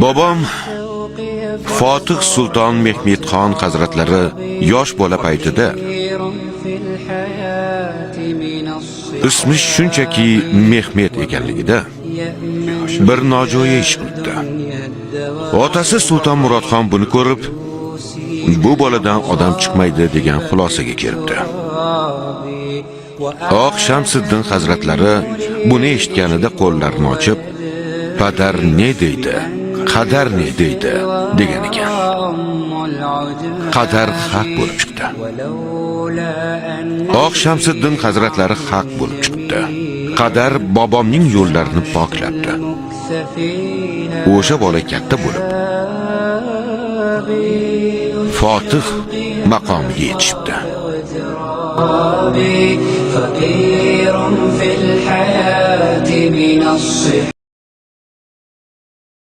Bobom Fotih Sulton Mehmedxon hazratlari yosh bola paytida ismi shunchaki Mehmed ekanligida bir nojo'ya ish qildi. Otasi Sulton Murodxon buni ko'rib, bu boladan odam chiqmaydi degan xulosaga kelibdi. Oq Shamsiddin hazratlari buni eshitganida qo'llarini ochib, "Padar ne deydi? Qadar ne deydi?" degan ekan. Qadar haq bo'lib chiqdi. Oq Shamsiddin hazratlari haq bo'lib chiqdi. Qadar bobomning yo'llarini poklabdi. O'sha bola katta bo'lib Fotih maqomiga yetishibdi.